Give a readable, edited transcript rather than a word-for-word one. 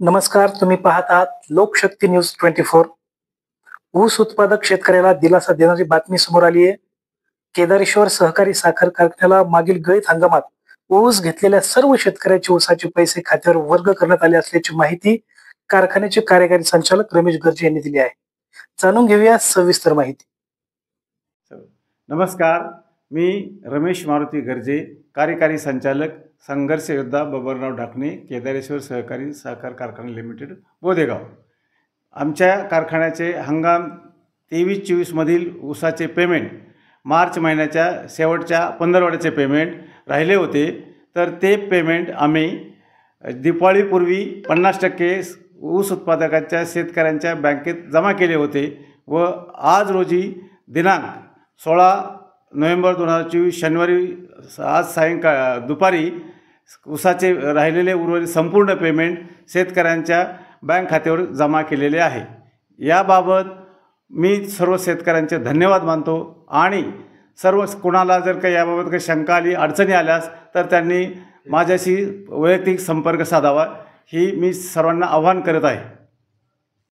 नमस्कार. तुम्ही पाहत आहात लोकशक्ती न्यूज 24. ऊस उत्पादक शेतकऱ्याला दिलासा देणारी बातमी समोर आली आहे. केदारेश्वर सहकारी साखर कारखान्याला मागील गळीत हंगामात ऊस घेतलेल्या सर्व शेतकऱ्याचे ऊसाचे पैसे खात्यावर वर्ग करण्यात आले असल्याची माहिती कारखान्याचे कार्यकारी संचालक रमेश गर्जे यांनी दिली आहे. जाणून घेऊया सविस्तर माहिती. नमस्कार, मी रमेश मारुती गर्जे, कार्यकारी संचालक संघर्ष योद्धा बबनराव ढाकणे, केदारेश्वर सहकारी साखर कारखाना लिमिटेड, बोदेगाव. आमच्या कारखान्याचे हंगाम 23-24 मधील ऊसाचे पेमेंट मार्च महिन्याच्या शेवटच्या 15 पेमेंट राहिले होते. तर ते पेमेंट आम्ही दिवाळीपूर्वी 50% ऊस उत्पादकांच्या शेतकऱ्यांच्या बँकेत जमा केले होते व आज रोजी दिनांक 16 नोव्हेंबर 2024 शनिवारी आज दुपारी ऊसाचे राहिलेले उर्वरित संपूर्ण पेमेंट शेतकऱ्यांच्या बँक खात्यावर जमा केलेले आहे. याबाबत मी सर्व शेतकऱ्यांचे धन्यवाद मानतो आणि सर्व कोणाला जर काही याबाबत काही शंका आली, अडचणी आल्यास तर त्यांनी माझ्याशी वैयक्तिक संपर्क साधावा, ही मी सर्वांना आवाहन करत आहे.